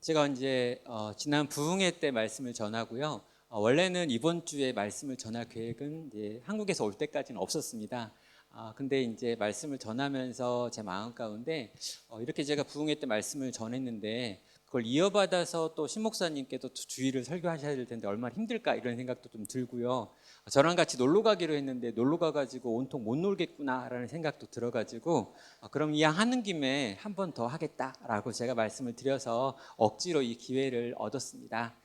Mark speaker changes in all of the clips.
Speaker 1: 제가 이제 지난 부흥회 때 말씀을 전하고요. 원래는 이번 주에 말씀을 전할 계획은 이제 한국에서 올 때까지는 없었습니다. 근데 이제 말씀을 전하면서 제 마음 가운데 이렇게 제가 부흥회 때 말씀을 전했는데 그걸 이어받아서 또 신목사님께도 주일을 설교하셔야 될 텐데 얼마나 힘들까 이런 생각도 좀 들고요. 저랑 같이 놀러 가기로 했는데 놀러 가가지고 온통 못 놀겠구나라는 생각도 들어가지고 그럼 이왕 하는 김에 한 번 더 하겠다라고 제가 말씀을 드려서 억지로 이 기회를 얻었습니다.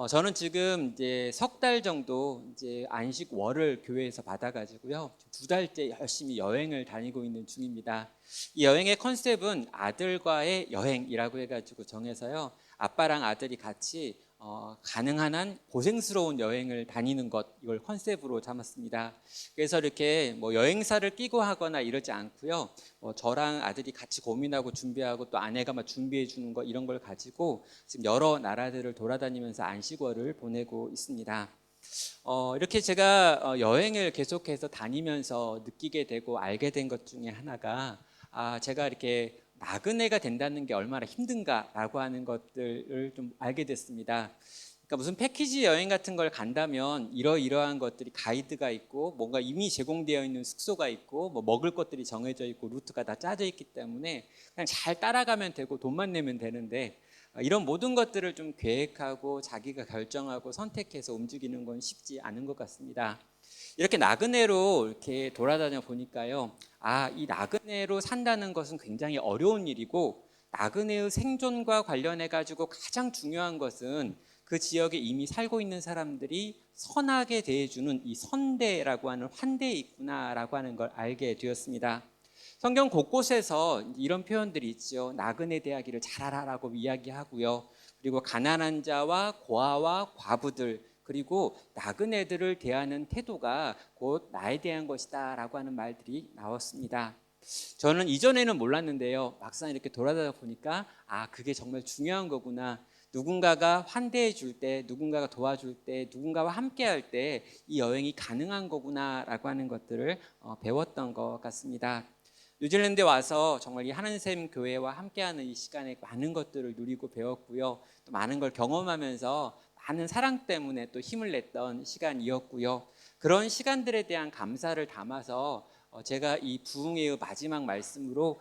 Speaker 1: 저는 지금 이제 석 달 정도 이제 안식월을 교회에서 받아가지고요. 2달째 열심히 여행을 다니고 있는 중입니다. 이 여행의 컨셉은 아들과의 여행이라고 해가지고 정해서요. 아빠랑 아들이 같이 가능한 한 고생스러운 여행을 다니는 것, 이걸 컨셉으로 잡았습니다. 그래서 이렇게 뭐 여행사를 끼고 하거나 이러지 않고요. 저랑 아들이 같이 고민하고 준비하고 또 아내가 막 준비해 주는 거 이런 걸 가지고 지금 여러 나라들을 돌아다니면서 안식월을 보내고 있습니다. 이렇게 제가 여행을 계속해서 다니면서 느끼게 되고 알게 된 것 중에 하나가 제가 이렇게 나그네가 된다는 게 얼마나 힘든가라고 하는 것들을 좀 알게 됐습니다. 그러니까 무슨 패키지 여행 같은 걸 간다면 이러이러한 것들이 가이드가 있고 뭔가 이미 제공되어 있는 숙소가 있고 뭐 먹을 것들이 정해져 있고 루트가 다 짜져 있기 때문에 그냥 잘 따라가면 되고 돈만 내면 되는데 이런 모든 것들을 좀 계획하고 자기가 결정하고 선택해서 움직이는 건 쉽지 않은 것 같습니다. 이렇게 나그네로 이렇게 돌아다녀 보니까요. 이 나그네로 산다는 것은 굉장히 어려운 일이고 나그네의 생존과 관련해 가지고 가장 중요한 것은 그 지역에 이미 살고 있는 사람들이 선하게 대해주는 이 선대라고 하는 환대에 있구나라고 하는 걸 알게 되었습니다. 성경 곳곳에서 이런 표현들이 있죠. 나그네 대하기를 잘하라라고 이야기하고요. 그리고 가난한 자와 고아와 과부들 그리고 나그네들을 대하는 태도가 곧 나에 대한 것이다 라고 하는 말들이 나왔습니다. 저는 이전에는 몰랐는데요. 막상 이렇게 돌아다니다 보니까 그게 정말 중요한 거구나. 누군가가 환대해 줄 때, 누군가가 도와줄 때, 누군가와 함께 할 때 이 여행이 가능한 거구나라고 하는 것들을 배웠던 것 같습니다. 뉴질랜드에 와서 정말 이 하나님 교회와 함께하는 이 시간에 많은 것들을 누리고 배웠고요. 또 많은 걸 경험하면서 많은 사랑 때문에 또 힘을 냈던 시간이었고요. 그런 시간들에 대한 감사를 담아서 제가 이 부흥회의 마지막 말씀으로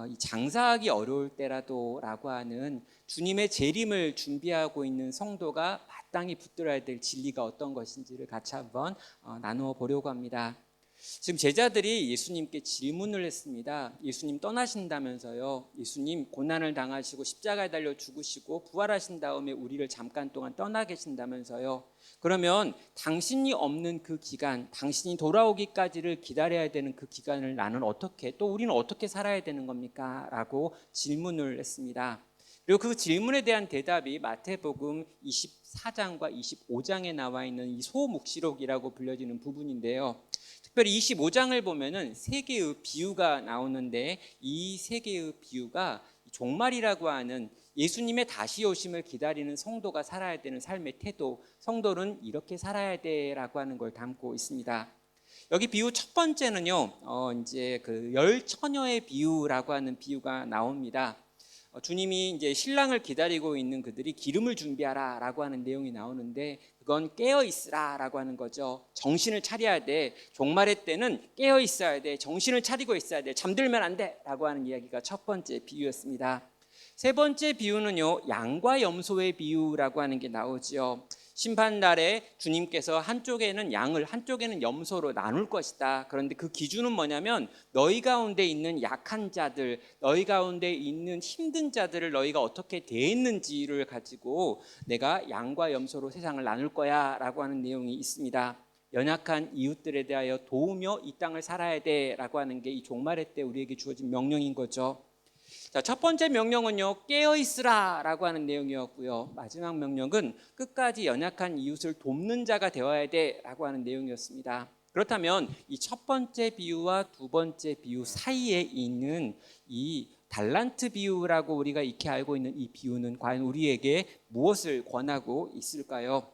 Speaker 1: 이 장사하기 어려울 때라도라고 하는 주님의 재림을 준비하고 있는 성도가 마땅히 붙들어야 될 진리가 어떤 것인지를 같이 한번 나누어 보려고 합니다. 지금 제자들이 예수님께 질문을 했습니다. 예수님 떠나신다면서요. 예수님 고난을 당하시고 십자가에 달려 죽으시고 부활하신 다음에 우리를 잠깐 동안 떠나 계신다면서요. 그러면 당신이 없는 그 기간, 당신이 돌아오기까지를 기다려야 되는 그 기간을 나는 어떻게, 또 우리는 어떻게 살아야 되는 겁니까? 라고 질문을 했습니다. 그리고 그 질문에 대한 대답이 마태복음 24장과 25장에 나와 있는 이 소묵시록이라고 불려지는 부분인데요. 특별히 25장을 보면은 세 개의 비유가 나오는데 이 세 개의 비유가 종말이라고 하는 예수님의 다시 오심을 기다리는 성도가 살아야 되는 삶의 태도, 성도는 이렇게 살아야 돼라고 하는 걸 담고 있습니다. 여기 비유 첫 번째는요, 이제 그 열 처녀의 비유라고 하는 비유가 나옵니다. 주님이 이제 신랑을 기다리고 있는 그들이 기름을 준비하라라고 하는 내용이 나오는데 그건 깨어 있으라라고 하는 거죠. 정신을 차려야 돼. 종말의 때는 깨어 있어야 돼. 정신을 차리고 있어야 돼. 잠들면 안 돼라고 하는 이야기가 첫 번째 비유였습니다. 세 번째 비유는요, 양과 염소의 비유라고 하는 게 나오죠. 심판날에 주님께서 한쪽에는 양을 한쪽에는 염소로 나눌 것이다. 그런데 그 기준은 뭐냐면 너희 가운데 있는 약한 자들, 너희 가운데 있는 힘든 자들을 너희가 어떻게 대했는지를 가지고 내가 양과 염소로 세상을 나눌 거야 라고 하는 내용이 있습니다. 연약한 이웃들에 대하여 도우며 이 땅을 살아야 돼라고 하는 게 이 종말의 때 우리에게 주어진 명령인 거죠. 자, 첫 번째 명령은요, 깨어 있으라라고 하는 내용이었고요. 마지막 명령은 끝까지 연약한 이웃을 돕는 자가 되어야 돼라고 하는 내용이었습니다. 그렇다면 이 첫 번째 비유와 두 번째 비유 사이에 있는 이 달란트 비유라고 우리가 익히 알고 있는 이 비유는 과연 우리에게 무엇을 권하고 있을까요?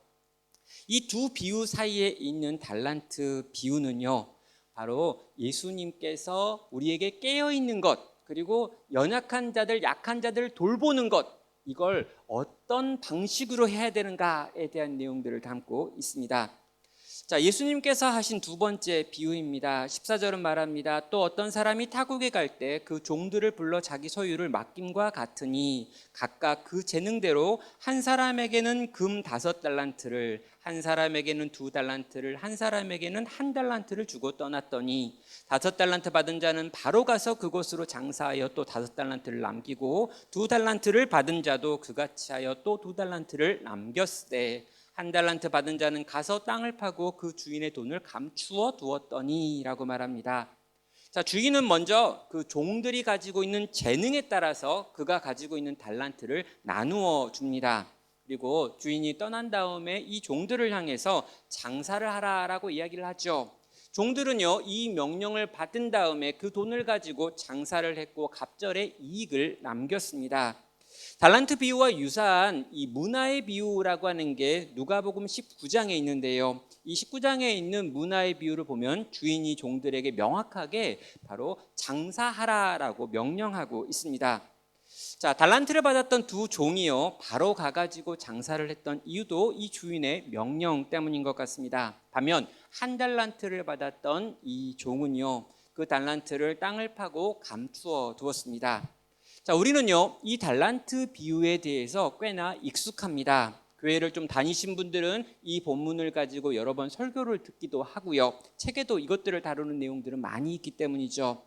Speaker 1: 이 두 비유 사이에 있는 달란트 비유는요, 바로 예수님께서 우리에게 깨어 있는 것, 그리고 연약한 자들, 약한 자들을 돌보는 것, 이걸 어떤 방식으로 해야 되는가에 대한 내용들을 담고 있습니다. 자, 예수님께서 하신 두 번째 비유입니다. 14절은 말합니다. 또 어떤 사람이 타국에 갈 때 그 종들을 불러 자기 소유를 맡김과 같으니 각각 그 재능대로 한 사람에게는 금 5달란트를, 한 사람에게는 2달란트를, 한 사람에게는 1달란트를 주고 떠났더니 5달란트 받은 자는 바로 가서 그곳으로 장사하여 또 5달란트를 남기고 2달란트를 받은 자도 그같이 하여 또 2달란트를 남겼으되 1달란트 받은 자는 가서 땅을 파고 그 주인의 돈을 감추어 두었더니 라고 말합니다. 자, 주인은 먼저 그 종들이 가지고 있는 재능에 따라서 그가 가지고 있는 달란트를 나누어 줍니다. 그리고 주인이 떠난 다음에 이 종들을 향해서 장사를 하라라고 이야기를 하죠. 종들은요, 이 명령을 받은 다음에 그 돈을 가지고 장사를 했고 갑절의 이익을 남겼습니다. 달란트 비유와 유사한 이 문화의 비유라고 하는 게 누가복음 19장에 있는데요. 이 19장에 있는 문화의 비유를 보면 주인이 종들에게 명확하게 바로 장사하라라고 명령하고 있습니다. 자, 달란트를 받았던 두 종이요, 바로 가가지고 장사를 했던 이유도 이 주인의 명령 때문인 것 같습니다. 반면 1달란트를 받았던 이 종은요, 그 달란트를 땅을 파고 감추어 두었습니다. 자, 우리는요, 이 달란트 비유에 대해서 꽤나 익숙합니다. 교회를 좀 다니신 분들은 이 본문을 가지고 여러 번 설교를 듣기도 하고요. 책에도 이것들을 다루는 내용들은 많이 있기 때문이죠.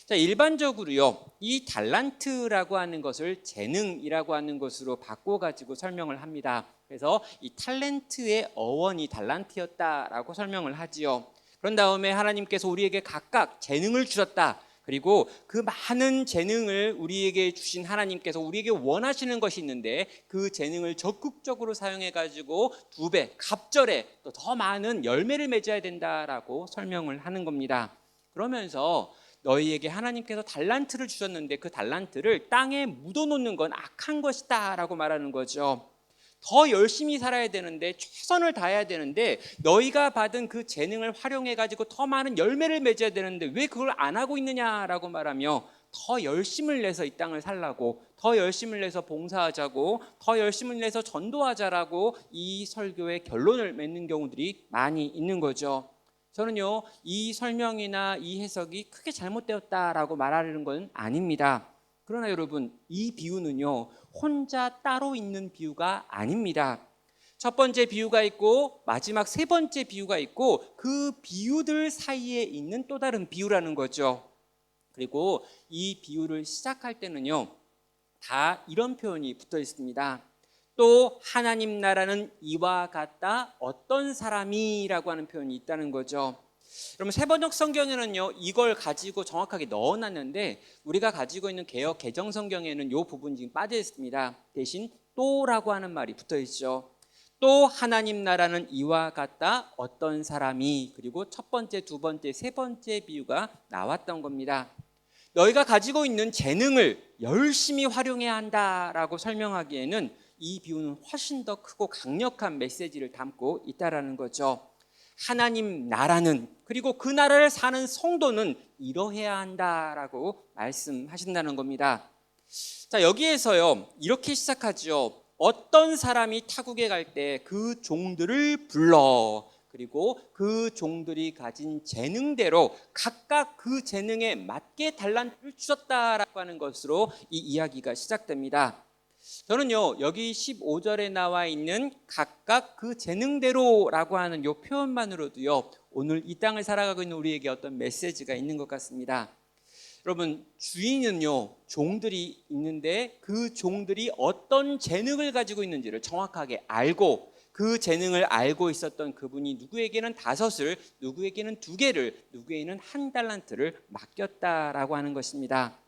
Speaker 1: 자, 일반적으로요, 이 달란트라고 하는 것을 재능이라고 하는 것으로 바꿔가지고 설명을 합니다. 그래서 이 탤런트의 어원이 달란트였다라고 설명을 하지요. 그런 다음에 하나님께서 우리에게 각각 재능을 주셨다. 그리고 그 많은 재능을 우리에게 주신 하나님께서 우리에게 원하시는 것이 있는데 그 재능을 적극적으로 사용해 가지고 2배, 갑절에 또 더 많은 열매를 맺어야 된다라고 설명을 하는 겁니다. 그러면서 너희에게 하나님께서 달란트를 주셨는데 그 달란트를 땅에 묻어놓는 건 악한 것이다 라고 말하는 거죠. 더 열심히 살아야 되는데, 최선을 다해야 되는데, 너희가 받은 그 재능을 활용해 가지고 더 많은 열매를 맺어야 되는데 왜 그걸 안 하고 있느냐라고 말하며 더 열심을 내서 이 땅을 살라고, 더 열심을 내서 봉사하자고, 더 열심을 내서 전도하자라고 이 설교의 결론을 맺는 경우들이 많이 있는 거죠. 저는요, 이 설명이나 이 해석이 크게 잘못되었다라고 말하려는 건 아닙니다. 그러나 여러분, 이 비유는요, 혼자 따로 있는 비유가 아닙니다. 첫 번째 비유가 있고 마지막 세 번째 비유가 있고 그 비유들 사이에 있는 또 다른 비유라는 거죠. 그리고 이 비유를 시작할 때는요, 다 이런 표현이 붙어 있습니다. 또 하나님 나라는 이와 같다 어떤 사람이라고 하는 표현이 있다는 거죠. 여러분, 세번역 성경에는요, 이걸 가지고 정확하게 넣어놨는데 우리가 가지고 있는 개역 개정 성경에는 이 부분이 지금 빠져 있습니다. 대신 또라고 하는 말이 붙어 있죠. 또 하나님 나라는 이와 같다 어떤 사람이, 그리고 첫 번째, 두 번째, 세 번째 비유가 나왔던 겁니다. 너희가 가지고 있는 재능을 열심히 활용해야 한다라고 설명하기에는 이 비유는 훨씬 더 크고 강력한 메시지를 담고 있다라는 거죠. 하나님 나라는, 그리고 그 나라를 사는 성도는 이러해야 한다라고 말씀하신다는 겁니다. 자, 여기에서요, 이렇게 시작하죠. 어떤 사람이 타국에 갈 때 그 종들을 불러, 그리고 그 종들이 가진 재능대로 각각 그 재능에 맞게 달란트를 주셨다라고 하는 것으로 이 이야기가 시작됩니다. 저는요, 여기 15절에 나와 있는 각각 그 재능대로라고 하는 이 표현만으로도요, 오늘 이 땅을 살아가고 있는 우리에게 어떤 메시지가 있는 것 같습니다. 여러분, 주인은요, 종들이 있는데 그 종들이 어떤 재능을 가지고 있는지를 정확하게 알고, 그 재능을 알고 있었던 그분이 누구에게는 5을, 누구에게는 2개를, 누구에게는 1달란트를 맡겼다라고 하는 것입니다.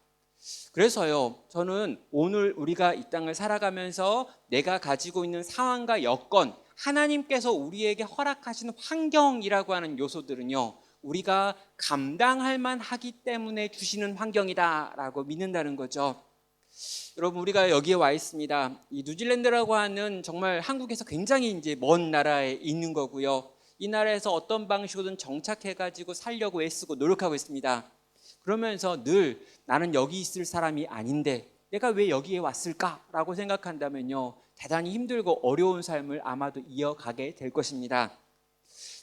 Speaker 1: 그래서요, 저는 오늘 우리가 이 땅을 살아가면서 내가 가지고 있는 상황과 여건, 하나님께서 우리에게 허락하신 환경이라고 하는 요소들은요, 우리가 감당할 만하기 때문에 주시는 환경이다라고 믿는다는 거죠. 여러분, 우리가 여기에 와 있습니다. 이 뉴질랜드라고 하는 정말 한국에서 굉장히 이제 먼 나라에 있는 거고요. 이 나라에서 어떤 방식으로든 정착해가지고 살려고 애쓰고 노력하고 있습니다. 그러면서 늘 나는 여기 있을 사람이 아닌데, 내가 왜 여기에 왔을까라고 생각한다면요, 대단히 힘들고 어려운 삶을 아마도 이어가게 될 것입니다.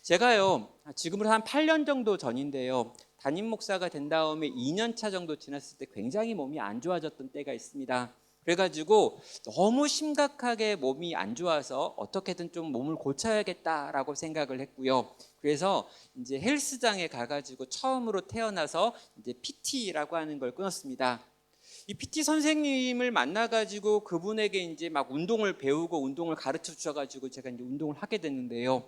Speaker 1: 제가요, 지금으로 한 8년 정도 전인데요, 담임 목사가 된 다음에 2년 차 정도 지났을 때 굉장히 몸이 안 좋아졌던 때가 있습니다. 그래가지고 너무 심각하게 몸이 안 좋아서 어떻게든 좀 몸을 고쳐야겠다라고 생각을 했고요. 그래서 이제 헬스장에 가가지고 처음으로 태어나서 이제 PT라고 하는 걸 끊었습니다. 이 PT 선생님을 만나가지고 그분에게 이제 막 운동을 배우고 운동을 가르쳐 주셔가지고 제가 이제 운동을 하게 됐는데요.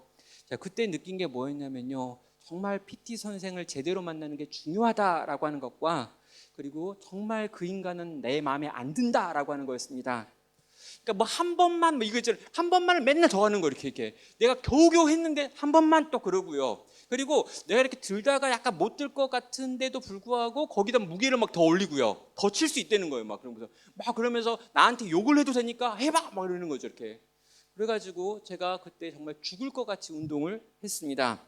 Speaker 1: 자, 그때 느낀 게 뭐였냐면요, 정말 PT 선생을 제대로 만나는 게 중요하다라고 하는 것과, 그리고 정말 그 인간은 내 마음에 안 든다라고 하는 거였습니다. 그러니까 뭐 한 번만 뭐 이거 한 번만을 맨날 더 하는 거, 이렇게 내가 겨우겨우 했는데 한 번만 또 그러고요. 그리고 내가 이렇게 들다가 약간 못 들 것 같은데도 불구하고 거기다 무게를 막 더 올리고요, 더 칠 수 있다는 거예요. 그러면서 나한테 욕을 해도 되니까 해봐 막 이러는 거죠, 이렇게. 그래가지고 제가 그때 정말 죽을 것 같이 운동을 했습니다.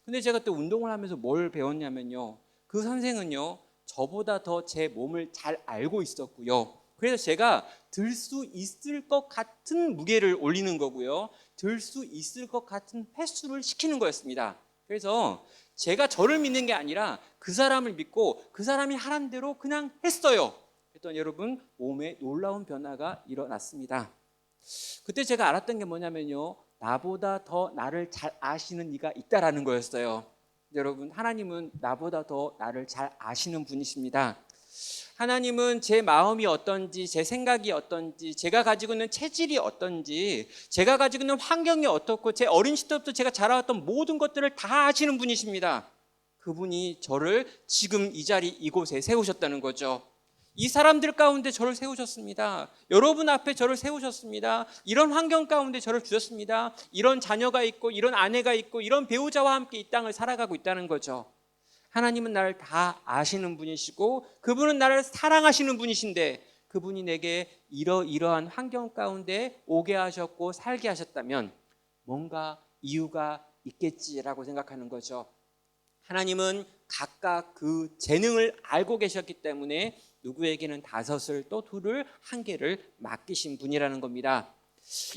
Speaker 1: 근데 제가 또 운동을 하면서 뭘 배웠냐면요, 그 선생은요, 저보다 더 제 몸을 잘 알고 있었고요. 그래서 제가 들 수 있을 것 같은 무게를 올리는 거고요, 들 수 있을 것 같은 횟수를 시키는 거였습니다. 그래서 제가 저를 믿는 게 아니라 그 사람을 믿고 그 사람이 하라는 대로 그냥 했어요. 그랬더니 여러분, 몸에 놀라운 변화가 일어났습니다. 그때 제가 알았던 게 뭐냐면요, 나보다 더 나를 잘 아시는 이가 있다라는 거였어요. 여러분, 하나님은 나보다 더 나를 잘 아시는 분이십니다. 하나님은 제 마음이 어떤지, 제 생각이 어떤지, 제가 가지고 있는 체질이 어떤지, 제가 가지고 있는 환경이 어떻고, 제 어린 시절부터 제가 자라왔던 모든 것들을 다 아시는 분이십니다. 그분이 저를 지금 이 자리 이곳에 세우셨다는 거죠. 이 사람들 가운데 저를 세우셨습니다. 여러분 앞에 저를 세우셨습니다. 이런 환경 가운데 저를 주셨습니다. 이런 자녀가 있고, 이런 아내가 있고, 이런 배우자와 함께 이 땅을 살아가고 있다는 거죠. 하나님은 나를 다 아시는 분이시고, 그분은 나를 사랑하시는 분이신데, 그분이 내게 이러이러한 환경 가운데 오게 하셨고 살게 하셨다면 뭔가 이유가 있겠지라고 생각하는 거죠. 하나님은 각각 그 재능을 알고 계셨기 때문에 누구에게는 5을, 또 2를, 1개를 맡기신 분이라는 겁니다.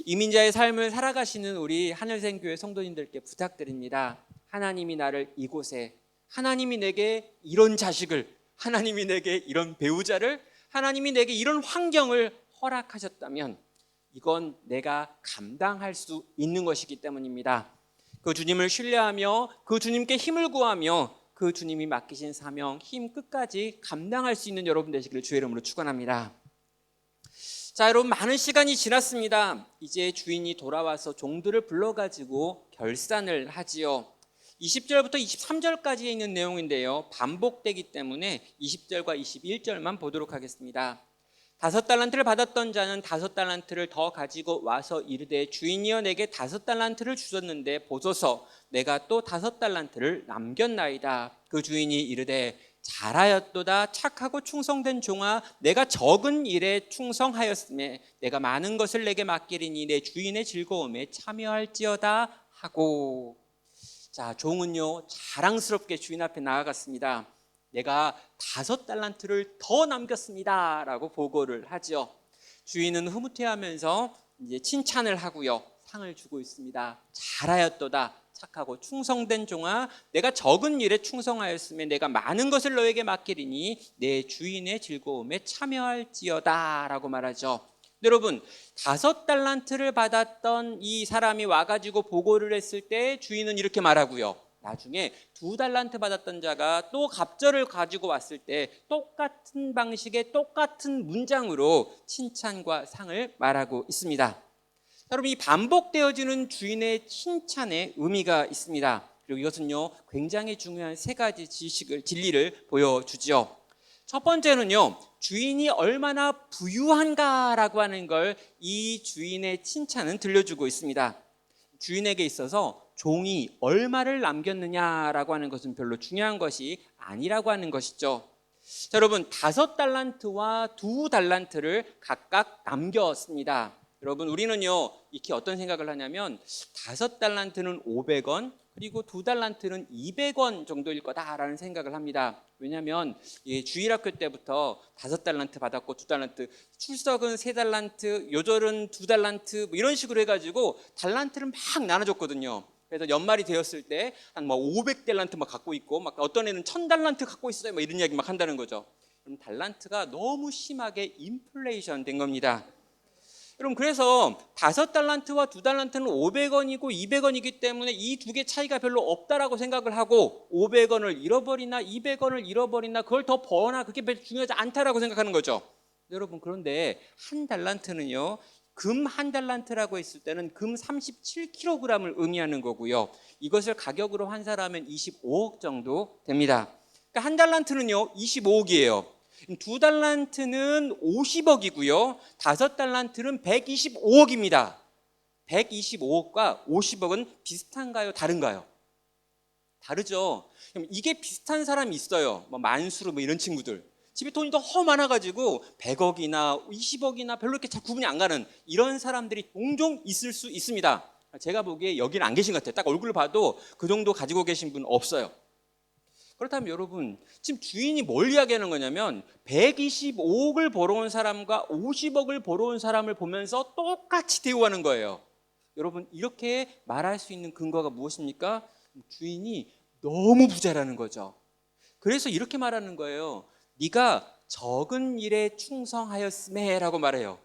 Speaker 1: 이민자의 삶을 살아가시는 우리 하늘생교회 성도님들께 부탁드립니다. 하나님이 나를 이곳에, 하나님이 내게 이런 자식을, 하나님이 내게 이런 배우자를, 하나님이 내게 이런 환경을 허락하셨다면 이건 내가 감당할 수 있는 것이기 때문입니다. 그 주님을 신뢰하며 그 주님께 힘을 구하며 그 주님이 맡기신 사명, 힘 끝까지 감당할 수 있는 여러분 되시기를 주의 이름으로 축원합니다. 자, 여러분, 많은 시간이 지났습니다. 이제 주인이 돌아와서 종들을 불러가지고 결산을 하지요. 20절부터 23절까지에 있는 내용인데요, 반복되기 때문에 20절과 21절만 보도록 하겠습니다. 5달란트를 받았던 자는 5달란트를 더 가지고 와서 이르되, 주인이여 내게 5달란트를 주셨는데 보소서, 내가 또 5달란트를 남겼나이다. 그 주인이 이르되, 잘하였도다. 착하고 충성된 종아, 내가 적은 일에 충성하였음에 내가 많은 것을 내게 맡기리니 내 주인의 즐거움에 참여할지어다 하고. 자, 종은요, 자랑스럽게 주인 앞에 나아갔습니다. 내가 5달란트를 더 남겼습니다 라고 보고를 하죠. 주인은 흐뭇해하면서 이제 칭찬을 하고요, 상을 주고 있습니다. 잘하였도다. 착하고 충성된 종아, 내가 적은 일에 충성하였으면 내가 많은 것을 너에게 맡기리니 내 주인의 즐거움에 참여할지어다 라고 말하죠. 여러분, 5달란트를 받았던 이 사람이 와가지고 보고를 했을 때 주인은 이렇게 말하고요, 나중에 2달란트 받았던 자가 또 갑절을 가지고 왔을 때 똑같은 방식의 똑같은 문장으로 칭찬과 상을 말하고 있습니다. 여러분, 이 반복되어지는 주인의 칭찬에 의미가 있습니다. 그리고 이것은요, 굉장히 중요한 3가지 진리를 보여주죠. 첫 번째는요, 주인이 얼마나 부유한가라고 하는 걸 이 주인의 칭찬은 들려주고 있습니다. 주인에게 있어서 종이 얼마를 남겼느냐라고 하는 것은 별로 중요한 것이 아니라고 하는 것이죠. 자, 여러분, 5달란트와 2달란트를 각각 남겼습니다. 여러분, 우리는요, 이렇게 어떤 생각을 하냐면 5달란트는 500원, 그리고 2달란트는 200원 정도일 거다라는 생각을 합니다. 왜냐하면 주일학교 때부터 5달란트 받았고 2달란트, 출석은 3달란트, 요절은 2달란트 뭐 이런 식으로 해가지고 달란트를 막 나눠줬거든요. 그래서 연말이 되었을 때 한 뭐 500달란트 막 갖고 있고, 막 어떤 애는 1000달란트 갖고 있어요, 막 이런 이야기 막 한다는 거죠. 그럼 달란트가 너무 심하게 인플레이션 된 겁니다. 여러분, 그래서 5달란트와 2달란트는 500원이고 200원이기 때문에 이 두 개 차이가 별로 없다라고 생각을 하고 500원을 잃어버리나 200원을 잃어버리나 그걸 더 버나 그게 별로 중요하지 않다라고 생각하는 거죠. 여러분, 그런데 한 달란트는요, 금 한 달란트라고 했을 때는 금 37kg을 의미하는 거고요. 이것을 가격으로 환산하면 25억 정도 됩니다. 그러니까 한 달란트는요 25억이에요. 2달란트는 50억이고요. 5달란트는 125억입니다. 125억과 50억은 비슷한가요? 다른가요? 다르죠. 그럼 이게 비슷한 사람이 있어요. 뭐 만수르 뭐 이런 친구들. 집에 돈이 더 많아가지고 100억이나 20억이나 별로 이렇게 잘 구분이 안 가는 이런 사람들이 종종 있을 수 있습니다. 제가 보기에 여기는 안 계신 것 같아요. 딱 얼굴을 봐도 그 정도 가지고 계신 분 없어요. 그렇다면 여러분, 지금 주인이 뭘 이야기하는 거냐면 125억을 벌어온 사람과 50억을 벌어온 사람을 보면서 똑같이 대우하는 거예요. 여러분, 이렇게 말할 수 있는 근거가 무엇입니까? 주인이 너무 부자라는 거죠. 그래서 이렇게 말하는 거예요. 네가 적은 일에 충성하였음에 라고 말해요.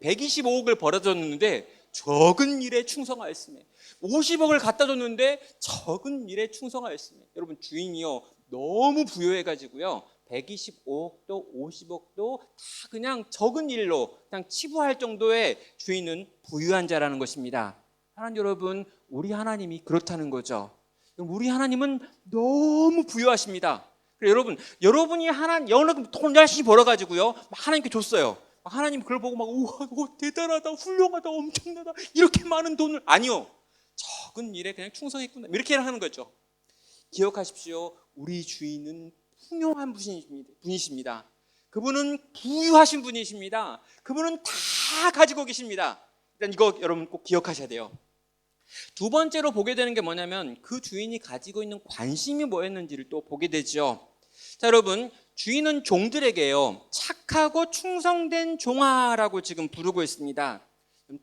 Speaker 1: 125억을 벌어줬는데 적은 일에 충성하였음에, 50억을 갖다 줬는데 적은 일에 충성하였음에. 여러분, 주인이요 너무 부유해가지고요 125억도 50억도 다 그냥 적은 일로 그냥 치부할 정도의 주인은 부유한 자라는 것입니다. 하나님 여러분, 우리 하나님이 그렇다는 거죠. 우리 하나님은 너무 부유하십니다. 그래서 여러분이 여러분 돈 열심히 벌어가지고요 하나님께 줬어요. 하나님 그걸 보고 막 우와 대단하다, 훌륭하다, 엄청나다, 이렇게 많은 돈을. 아니요, 적은 일에 그냥 충성했구나, 이렇게 하는 거죠. 기억하십시오. 우리 주인은 풍요한 분이십니다. 그분은 부유하신 분이십니다. 그분은 다 가지고 계십니다. 일단 이거 여러분 꼭 기억하셔야 돼요. 두 번째로 보게 되는 게 뭐냐면 그 주인이 가지고 있는 관심이 뭐였는지를 또 보게 되죠. 자, 여러분, 주인은 종들에게요 착하고 충성된 종아라고 지금 부르고 있습니다.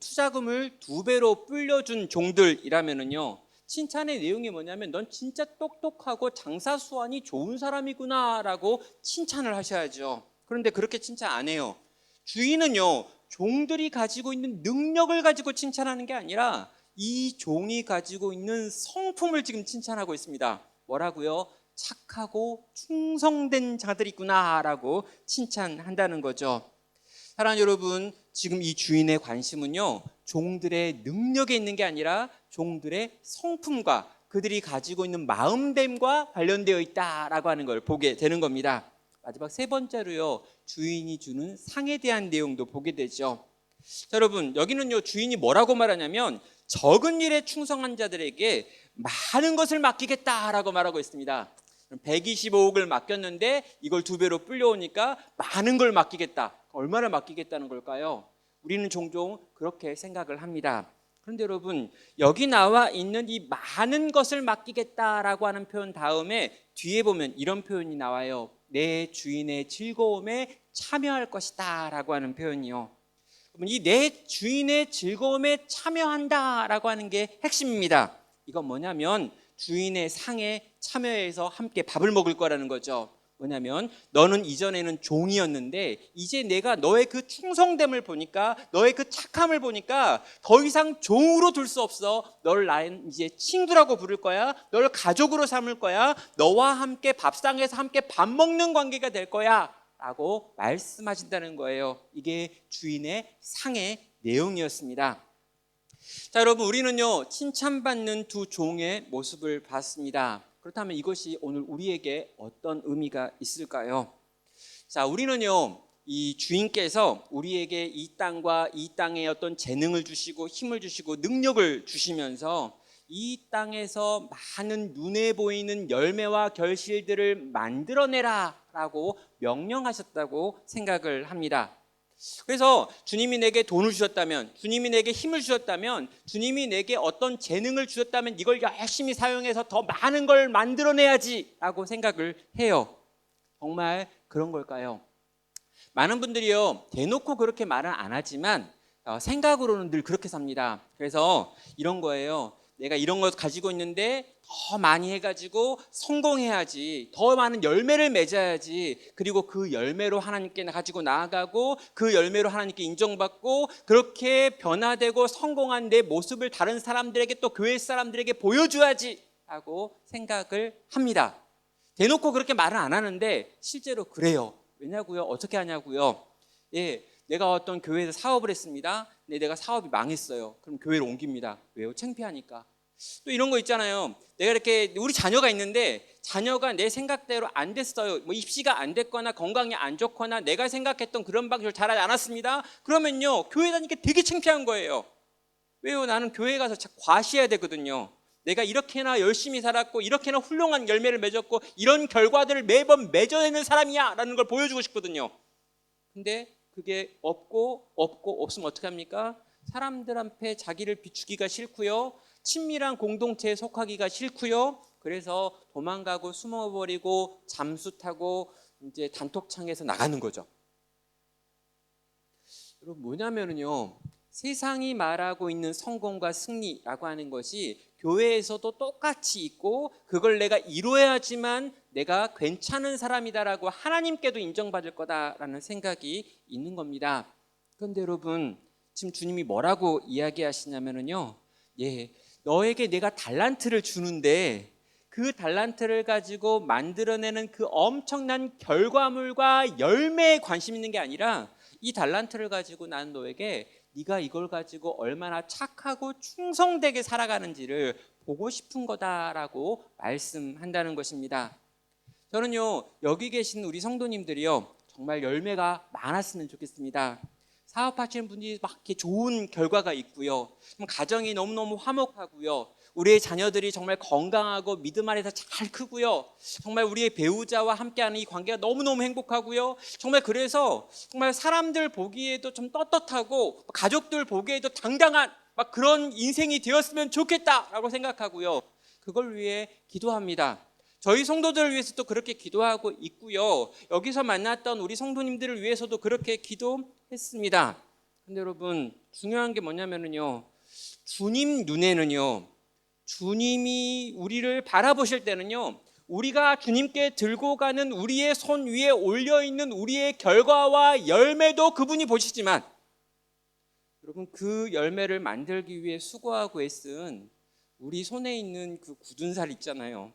Speaker 1: 투자금을 2배로 불려준 종들이라면은요, 칭찬의 내용이 뭐냐면 넌 진짜 똑똑하고 장사 수완이 좋은 사람이구나 라고 칭찬을 하셔야죠. 그런데 그렇게 칭찬 안 해요. 주인은요 종들이 가지고 있는 능력을 가지고 칭찬하는 게 아니라 이 종이 가지고 있는 성품을 지금 칭찬하고 있습니다. 뭐라고요? 착하고 충성된 자들이구나 라고 칭찬한다는 거죠. 사랑하는 여러분, 지금 이 주인의 관심은요 종들의 능력에 있는 게 아니라 종들의 성품과 그들이 가지고 있는 마음됨과 관련되어 있다라고 하는 걸 보게 되는 겁니다. 마지막 세 번째로요, 주인이 주는 상에 대한 내용도 보게 되죠. 자, 여러분, 여기는요 주인이 뭐라고 말하냐면 적은 일에 충성한 자들에게 많은 것을 맡기겠다라고 말하고 있습니다. 125억을 맡겼는데 이걸 2배로 불려오니까 많은 걸 맡기겠다. 얼마나 맡기겠다는 걸까요? 우리는 종종 그렇게 생각을 합니다. 그런데 여러분, 여기 나와 있는 이 많은 것을 맡기겠다라고 하는 표현 다음에 뒤에 보면 이런 표현이 나와요. 내 주인의 즐거움에 참여할 것이다 라고 하는 표현이요. 이 내 주인의 즐거움에 참여한다라고 하는 게 핵심입니다. 이건 뭐냐면 주인의 상에 참여해서 함께 밥을 먹을 거라는 거죠. 뭐냐면 너는 이전에는 종이었는데 이제 내가 너의 그 충성됨을 보니까, 너의 그 착함을 보니까 더 이상 종으로 둘 수 없어. 너를 나는 이제 친구라고 부를 거야. 너를 가족으로 삼을 거야. 너와 함께 밥상에서 함께 밥 먹는 관계가 될 거야 라고 말씀하신다는 거예요. 이게 주인의 상의 내용이었습니다. 자, 여러분, 우리는요 칭찬받는 두 종의 모습을 봤습니다. 그렇다면 이것이 오늘 우리에게 어떤 의미가 있을까요? 자, 우리는요 이 주인께서 우리에게 이 땅과 이 땅의 어떤 재능을 주시고 힘을 주시고 능력을 주시면서 이 땅에서 많은 눈에 보이는 열매와 결실들을 만들어내라 라고 명령하셨다고 생각을 합니다.
Speaker 2: 그래서 주님이 내게 돈을 주셨다면, 주님이 내게 힘을 주셨다면, 주님이 내게 어떤 재능을 주셨다면 이걸 열심히 사용해서 더 많은 걸 만들어내야지 라고 생각을 해요. 정말 그런 걸까요? 많은 분들이요, 대놓고 그렇게 말은 안 하지만 생각으로는 늘 그렇게 삽니다. 그래서 이런 거예요. 내가 이런 걸 가지고 있는데 더 많이 해가지고 성공해야지, 더 많은 열매를 맺어야지, 그리고 그 열매로 하나님께 가지고 나아가고 그 열매로 하나님께 인정받고 그렇게 변화되고 성공한 내 모습을 다른 사람들에게, 또 교회 사람들에게 보여줘야지 하고 생각을 합니다. 대놓고 그렇게 말은 안 하는데 실제로 그래요. 왜냐고요? 어떻게 하냐고요? 예, 내가 어떤 교회에서 사업을 했습니다. 근데 내가 사업이 망했어요. 그럼 교회를 옮깁니다. 왜요? 창피하니까. 또 이런 거 있잖아요. 내가 이렇게, 우리 자녀가 있는데 자녀가 내 생각대로 안 됐어요. 뭐 입시가 안 됐거나 건강이 안 좋거나 내가 생각했던 그런 방식을 잘하지 않았습니다. 그러면요, 교회 다니니까 되게 창피한 거예요. 왜요? 나는 교회 가서 과시해야 되거든요. 내가 이렇게나 열심히 살았고 이렇게나 훌륭한 열매를 맺었고 이런 결과들을 매번 맺어내는 사람이야 라는 걸 보여주고 싶거든요. 근데 그게 없으면 어떻게 합니까? 사람들 앞에 자기를 비추기가 싫고요, 친밀한 공동체에 속하기가 싫고요, 그래서 도망가고 숨어버리고 잠수 타고 이제 단톡창에서 나가는 거죠. 여러분, 뭐냐면요, 세상이 말하고 있는 성공과 승리라고 하는 것이 교회에서도 똑같이 있고, 그걸 내가 이루어야지만 내가 괜찮은 사람이다라고 하나님께도 인정받을 거다라는 생각이 있는 겁니다. 그런데 여러분, 지금 주님이 뭐라고 이야기하시냐면요, 너에게 내가 달란트를 주는데 그 달란트를 가지고 만들어내는 그 엄청난 결과물과 열매에 관심 있는 게 아니라, 이 달란트를 가지고 난 너에게 네가 이걸 가지고 얼마나 착하고 충성되게 살아가는지를 보고 싶은 거다라고 말씀한다는 것입니다. 저는요, 여기 계신 우리 성도님들이요, 정말 열매가 많았으면 좋겠습니다. 사업하시는 분들이 막 이렇게 좋은 결과가 있고요, 가정이 너무너무 화목하고요, 우리의 자녀들이 정말 건강하고 믿음 안에서 잘 크고요, 정말 우리의 배우자와 함께하는 이 관계가 너무너무 행복하고요, 정말 그래서 정말 사람들 보기에도 좀 떳떳하고 가족들 보기에도 당당한 막 그런 인생이 되었으면 좋겠다라고 생각하고요, 그걸 위해 기도합니다. 저희 성도들을 위해서도 그렇게 기도하고 있고요, 여기서 만났던 우리 성도님들을 위해서도 그렇게 기도했습니다. 근데 여러분, 중요한 게 뭐냐면요, 주님 눈에는요, 주님이 우리를 바라보실 때는요, 우리가 주님께 들고 가는 우리의 손 위에 올려있는 우리의 결과와 열매도 그분이 보시지만, 여러분, 그 열매를 만들기 위해 수고하고 애쓴 우리 손에 있는 그 굳은 살 있잖아요.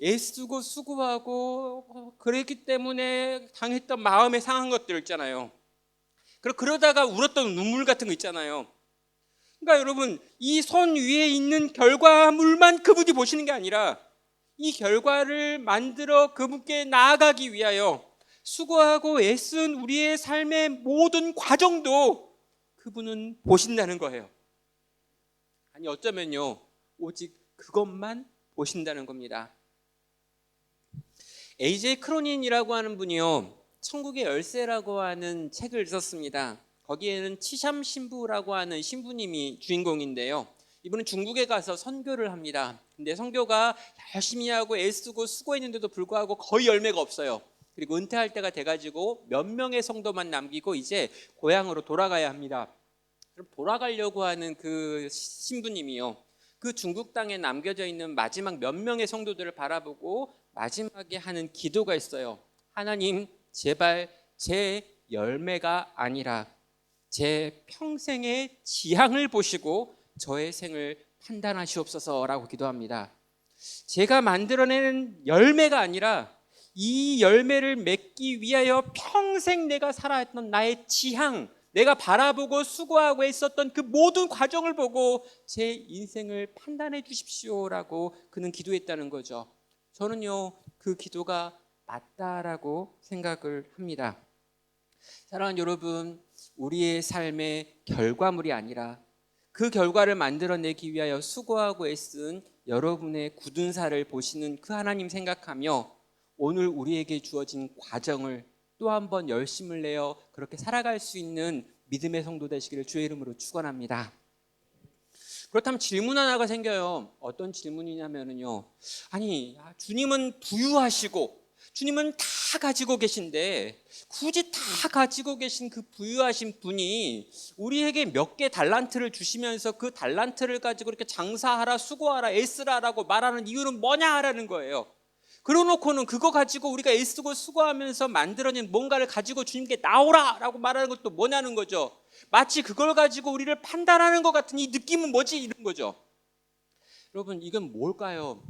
Speaker 2: 애쓰고 수고하고 그랬기 때문에 당했던 마음에 상한 것들 있잖아요. 그러다가 울었던 눈물 같은 거 있잖아요. 그러니까 여러분, 이 손 위에 있는 결과물만 그분이 보시는 게 아니라 이 결과를 만들어 그분께 나아가기 위하여 수고하고 애쓴 우리의 삶의 모든 과정도 그분은 보신다는 거예요. 아니, 어쩌면요, 오직 그것만 보신다는 겁니다. A.J. 크로닌이라고 하는 분이요, 천국의 열쇠라고 하는 책을 썼습니다. 거기에는 치샴 신부라고 하는 신부님이 주인공인데요, 이분은 중국에 가서 선교를 합니다. 근데 선교가 열심히 하고 애쓰고 수고했는데도 불구하고 거의 열매가 없어요. 그리고 은퇴할 때가 돼가지고 몇 명의 성도만 남기고 이제 고향으로 돌아가야 합니다. 그럼 돌아가려고 하는 그 신부님이요, 그 중국 땅에 남겨져 있는 마지막 몇 명의 성도들을 바라보고 마지막에 하는 기도가 있어요. 하나님, 제발 제 열매가 아니라 제 평생의 지향을 보시고 저의 생을 판단하시옵소서라고 기도합니다. 제가 만들어내는 열매가 아니라 이 열매를 맺기 위하여 평생 내가 살아왔던 나의 지향, 내가 바라보고 수고하고 있었던 그 모든 과정을 보고 제 인생을 판단해 주십시오라고 그는 기도했다는 거죠. 저는요, 그 기도가 맞다라고 생각을 합니다. 사랑하는 여러분, 우리의 삶의 결과물이 아니라 그 결과를 만들어내기 위하여 수고하고 애쓴 여러분의 굳은 살을 보시는 그 하나님 생각하며 오늘 우리에게 주어진 과정을 또 한 번 열심을 내어 그렇게 살아갈 수 있는 믿음의 성도 되시기를 주의 이름으로 축원합니다. 그렇다면 질문 하나가 생겨요. 어떤 질문이냐면요. 아니, 주님은 부유하시고 주님은 다 가지고 계신데 굳이 다 가지고 계신 그 부유하신 분이 우리에게 몇 개 달란트를 주시면서 그 달란트를 가지고 이렇게 장사하라, 수고하라, 애쓰라라고 말하는 이유는 뭐냐 하라는 거예요. 그러놓고는 그거 가지고 우리가 애쓰고 수고하면서 만들어낸 뭔가를 가지고 주님께 나오라라고 말하는 것도 뭐냐는 거죠. 마치 그걸 가지고 우리를 판단하는 것 같은 이 느낌은 뭐지? 이런 거죠. 여러분, 이건 뭘까요?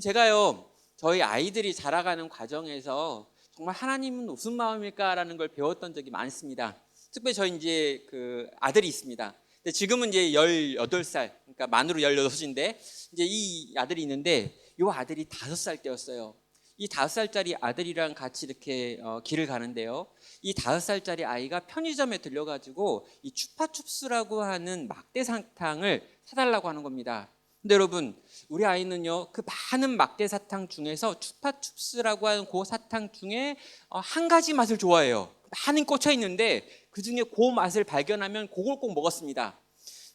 Speaker 2: 제가요, 저희 아이들이 자라가는 과정에서 정말 하나님은 무슨 마음일까라는 걸 배웠던 적이 많습니다. 특별히 저희 이제 그 아들이 있습니다. 근데 지금은 이제 18살, 그러니까 만으로 18인데 이제 이 아들이 있는데 이 아들이 5살 때였어요. 이 5살짜리 아들이랑 같이 이렇게 길을 가는데요. 이 5살짜리 아이가 편의점에 들려가지고 이 추파춥스라고 하는 막대 사탕을 사달라고 하는 겁니다. 근데 여러분, 우리 아이는요, 그 많은 막대 사탕 중에서 추파춥스라고 하는 그 사탕 중에 한 가지 맛을 좋아해요. 많이 꽂혀 있는데 그 중에 그 맛을 발견하면 그걸 꼭 먹었습니다.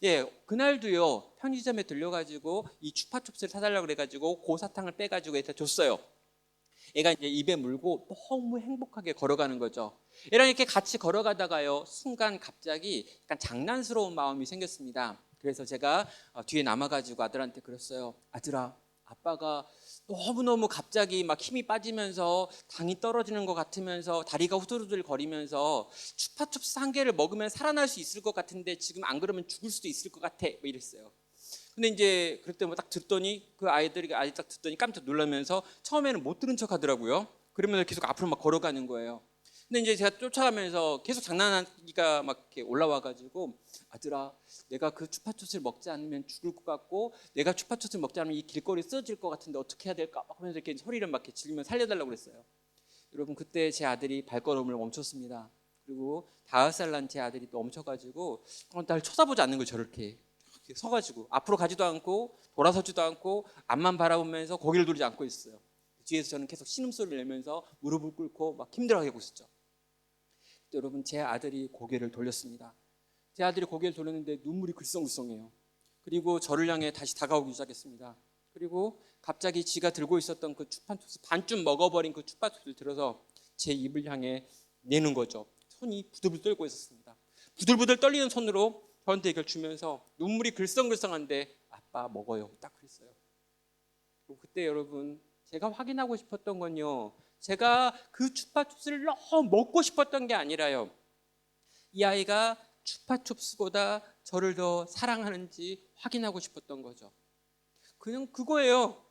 Speaker 2: 예, 그날도요, 편의점에 들려가지고 이 추파춥스를 사달라고 그래가지고 그 사탕을 빼가지고 애한테 줬어요. 애가 이제 입에 물고 너무 행복하게 걸어가는 거죠. 애랑 이렇게 같이 걸어가다가요, 순간 갑자기 약간 장난스러운 마음이 생겼습니다. 그래서 제가 뒤에 남아가지고 아들한테 그랬어요. 아들아, 아빠가 너무너무 갑자기 막 힘이 빠지면서 당이 떨어지는 것 같으면서 다리가 후들후들 거리면서 추파춥스 한 개를 먹으면 살아날 수 있을 것 같은데 지금 안 그러면 죽을 수도 있을 것 같아, 뭐 이랬어요. 근데 이제 그럴 때 뭐 딱 듣더니 그 아이들이 딱 듣더니 깜짝 놀라면서 처음에는 못 들은 척 하더라고요. 그러면서 계속 앞으로 막 걸어가는 거예요. 근데 이제 제가 쫓아가면서 계속 장난기가 막 이렇게 올라와가지고 아들아, 내가 그 추파춥스를 먹지 않으면 죽을 것 같고 내가 추파춥스를 먹지 않으면 이 길거리 쓰러질 것 같은데 어떻게 해야 될까? 막 하면서 이렇게 소리를 막 이렇게 지르면 살려달라고 그랬어요. 여러분, 그때 제 아들이 발걸음을 멈췄습니다. 그리고 5살 난 제 아들이 또 멈춰가지고 날 쳐다보지 않는 거예요. 저렇게 서가지고 앞으로 가지도 않고 돌아서지도 않고 앞만 바라보면서 고개를 돌리지 않고 있어요. 뒤에서 저는 계속 신음소리를 내면서 무릎을 꿇고 막 힘들어하고 있었죠. 여러분, 제 아들이 고개를 돌렸습니다. 제 아들이 고개를 돌렸는데 눈물이 글썽글썽해요. 그리고 저를 향해 다시 다가오기 시작했습니다. 그리고 갑자기 지가 들고 있었던 그 추파춥스 반쯤 먹어버린 그 추파춥스를 들어서 제 입을 향해 내는 거죠. 손이 부들부들 떨고 있었습니다. 부들부들 떨리는 손으로 저한테 이걸 주면서 눈물이 글썽글썽한데 아빠 먹어요, 딱 그랬어요. 그때 여러분, 제가 확인하고 싶었던 건요, 제가 그 추파춥스를 너무 먹고 싶었던 게 아니라요, 이 아이가 추파춥스보다 저를 더 사랑하는지 확인하고 싶었던 거죠. 그냥 그거예요.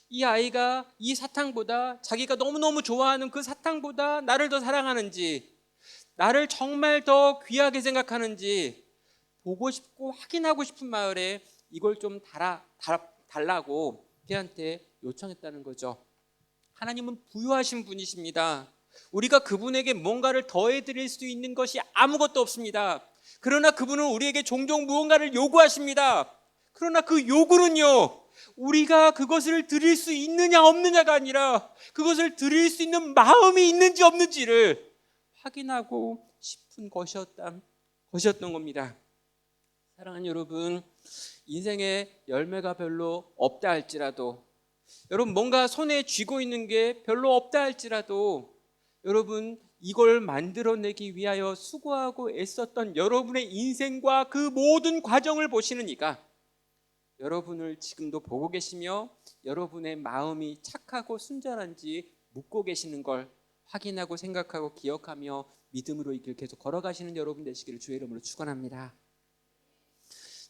Speaker 2: 이 아이가 이 사탕보다, 자기가 너무너무 좋아하는 그 사탕보다 나를 더 사랑하는지, 나를 정말 더 귀하게 생각하는지 보고 싶고 확인하고 싶은 마을에 이걸 좀 달라고 걔한테 요청했다는 거죠. 하나님은 부유하신 분이십니다. 우리가 그분에게 뭔가를 더해드릴 수 있는 것이 아무것도 없습니다. 그러나 그분은 우리에게 종종 무언가를 요구하십니다. 그러나 그 요구는요, 우리가 그것을 드릴 수 있느냐 없느냐가 아니라 그것을 드릴 수 있는 마음이 있는지 없는지를 확인하고 싶은 것이었던 겁니다. 사랑하는 여러분, 인생에 열매가 별로 없다 할지라도, 여러분 뭔가 손에 쥐고 있는 게 별로 없다 할지라도, 여러분 이걸 만들어내기 위하여 수고하고 애썼던 여러분의 인생과 그 모든 과정을 보시는 이가 여러분을 지금도 보고 계시며 여러분의 마음이 착하고 순전한지 묻고 계시는 걸 확인하고 생각하고 기억하며 믿음으로 이 길 계속 걸어가시는 여러분 되시기를 주의 이름으로 축원합니다.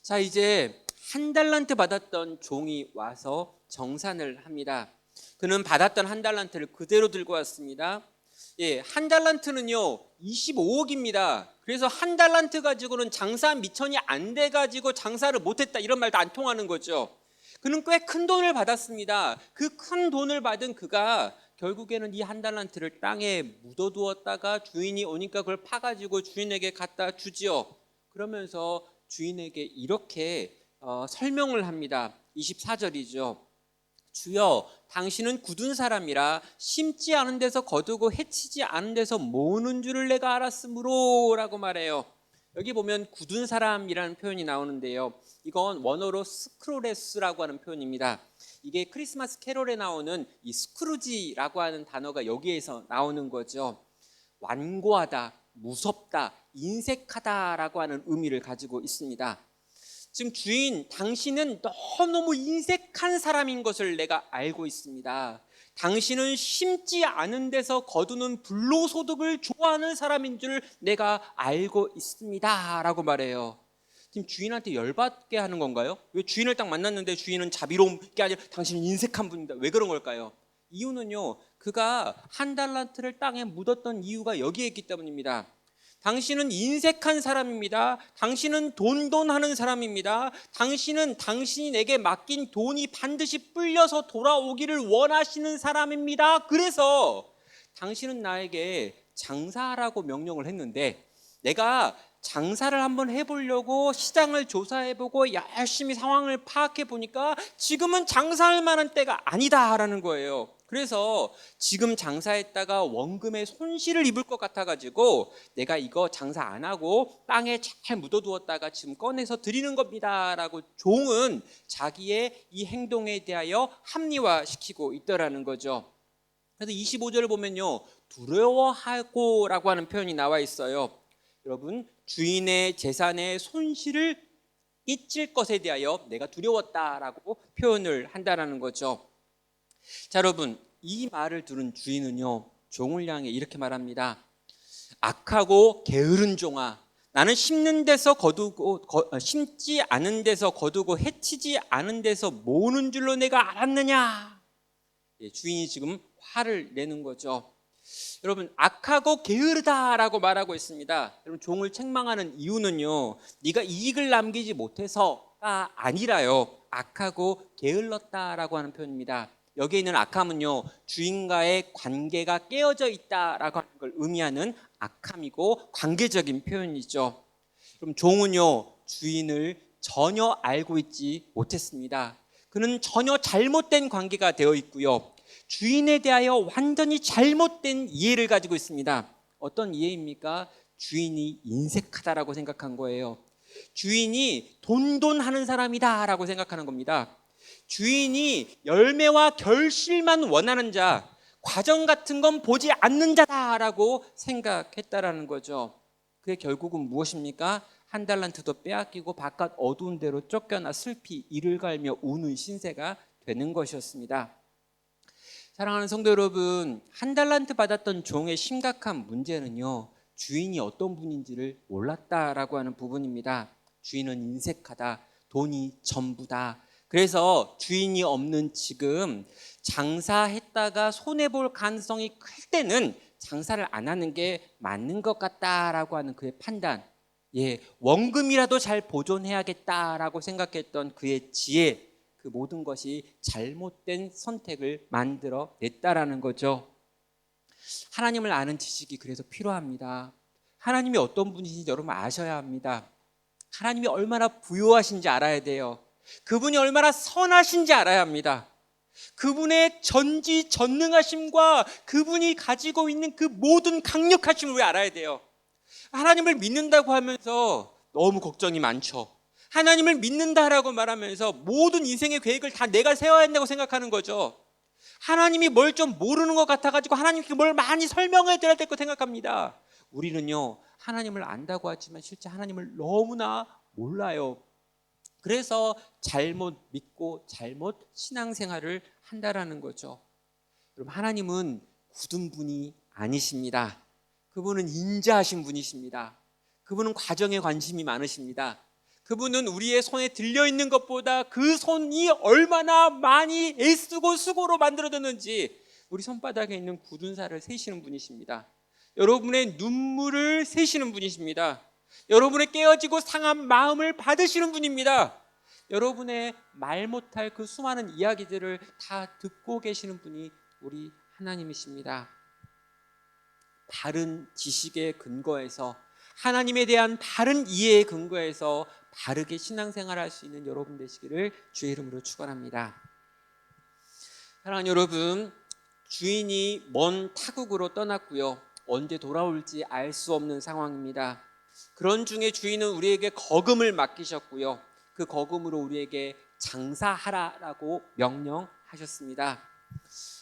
Speaker 2: 자, 이제 한 달란트 받았던 종이 와서 정산을 합니다. 그는 받았던 한 달란트를 그대로 들고 왔습니다. 예, 한 달란트는요 25억입니다. 그래서 한 달란트 가지고는 장사 미천이 안 돼 가지고 장사를 못했다 이런 말도 안 통하는 거죠. 그는 꽤 큰 돈을 받았습니다. 그 큰 돈을 받은 그가 결국에는 이 한 달란트를 땅에 묻어두었다가 주인이 오니까 그걸 파가지고 주인에게 갖다 주지요. 그러면서 주인에게 이렇게 설명을 합니다. 24절이죠. 주여 당신은 굳은 사람이라 심지 않은 데서 거두고 해치지 않은 데서 모으는 줄을 내가 알았으므로 라고 말해요. 여기 보면 굳은 사람이라는 표현이 나오는데요, 이건 원어로 스크로레스라고 하는 표현입니다. 이게 크리스마스 캐롤에 나오는 이 스크루지라고 하는 단어가 여기에서 나오는 거죠. 완고하다, 무섭다, 인색하다라고 하는 의미를 가지고 있습니다. 지금 주인, 당신은 너무너무 인색한 사람인 것을 내가 알고 있습니다. 당신은 심지 않은 데서 거두는 불로소득을 좋아하는 사람인 줄 내가 알고 있습니다 라고 말해요. 지금 주인한테 열받게 하는 건가요? 왜 주인을 딱 만났는데 주인은 자비로운 게 아니라 당신은 인색한 분입니다. 왜 그런 걸까요? 이유는요, 그가 한 달란트를 땅에 묻었던 이유가 여기에 있기 때문입니다. 당신은 인색한 사람입니다. 당신은 돈돈하는 사람입니다. 당신은 당신이 내게 맡긴 돈이 반드시 불려서 돌아오기를 원하시는 사람입니다. 그래서 당신은 나에게 장사하라고 명령을 했는데, 내가 장사를 한번 해보려고 시장을 조사해보고 열심히 상황을 파악해보니까 지금은 장사할 만한 때가 아니다라는 거예요. 그래서 지금 장사했다가 원금에 손실을 입을 것 같아가지고 내가 이거 장사 안 하고 땅에 잘 묻어두었다가 지금 꺼내서 드리는 겁니다 라고 종은 자기의 이 행동에 대하여 합리화시키고 있더라는 거죠. 그래서 25절을 보면요, 두려워하고 라고 하는 표현이 나와 있어요. 여러분, 주인의 재산의 손실을 끼칠 것에 대하여 내가 두려웠다라고 표현을 한다는 거죠. 자, 여러분, 이 말을 들은 주인은요, 종을 향해 이렇게 말합니다. 악하고 게으른 종아, 나는 심는 데서 거두고 심지 않은 데서 거두고 해치지 않은 데서 모으는 줄로 내가 알았느냐. 주인이 지금 화를 내는 거죠. 여러분, 악하고 게으르다라고 말하고 있습니다. 여러분, 종을 책망하는 이유는요, 네가 이익을 남기지 못해서가 아니라요, 악하고 게을렀다라고 하는 표현입니다. 여기에 있는 악함은요, 주인과의 관계가 깨어져 있다라고 하는 걸 의미하는 악함이고 관계적인 표현이죠. 그럼 종은요, 주인을 전혀 알고 있지 못했습니다. 그는 전혀 잘못된 관계가 되어 있고요, 주인에 대하여 완전히 잘못된 이해를 가지고 있습니다. 어떤 이해입니까? 주인이 인색하다라고 생각한 거예요. 주인이 돈돈하는 사람이다라고 생각하는 겁니다. 주인이 열매와 결실만 원하는 자, 과정 같은 건 보지 않는 자다라고 생각했다라는 거죠. 그게 결국은 무엇입니까? 한 달란트도 빼앗기고 바깥 어두운 데로 쫓겨나 슬피 이를 갈며 우는 신세가 되는 것이었습니다. 사랑하는 성도 여러분, 한 달란트 받았던 종의 심각한 문제는요, 주인이 어떤 분인지를 몰랐다라고 하는 부분입니다. 주인은 인색하다, 돈이 전부다. 그래서 주인이 없는 지금 장사했다가 손해볼 가능성이 클 때는 장사를 안 하는 게 맞는 것 같다라고 하는 그의 판단, 원금이라도 잘 보존해야겠다라고 생각했던 그의 지혜, 그 모든 것이 잘못된 선택을 만들어 냈다라는 거죠. 하나님을 아는 지식이 그래서 필요합니다. 하나님이 어떤 분이신지 여러분 아셔야 합니다. 하나님이 얼마나 부요하신지 알아야 돼요. 그분이 얼마나 선하신지 알아야 합니다. 그분의 전지전능하심과 그분이 가지고 있는 그 모든 강력하심을 우리 알아야 돼요. 하나님을 믿는다고 하면서 너무 걱정이 많죠. 하나님을 믿는다라고 말하면서 모든 인생의 계획을 다 내가 세워야 한다고 생각하는 거죠. 하나님이 뭘 좀 모르는 것 같아가지고 하나님께 뭘 많이 설명해 드려야 될 거 생각합니다. 우리는요, 하나님을 안다고 하지만 실제 하나님을 너무나 몰라요. 그래서 잘못 믿고 잘못 신앙생활을 한다라는 거죠. 여러분, 하나님은 굳은 분이 아니십니다. 그분은 인자하신 분이십니다. 그분은 과정에 관심이 많으십니다. 그분은 우리의 손에 들려있는 것보다 그 손이 얼마나 많이 애쓰고 수고로 만들어졌는지 우리 손바닥에 있는 굳은 살을 세시는 분이십니다. 여러분의 눈물을 세시는 분이십니다. 여러분의 깨어지고 상한 마음을 받으시는 분입니다. 여러분의 말 못할 그 수많은 이야기들을 다 듣고 계시는 분이 우리 하나님이십니다. 바른 지식의 근거에서, 하나님에 대한 바른 이해의 근거에서 바르게 신앙생활할 수 있는 여러분 되시기를 주의 이름으로 축원합니다. 사랑하는 여러분, 주인이 먼 타국으로 떠났고요. 언제 돌아올지 알 수 없는 상황입니다. 그런 중에 주인은 우리에게 거금을 맡기셨고요. 그 거금으로 우리에게 장사하라라고 명령하셨습니다.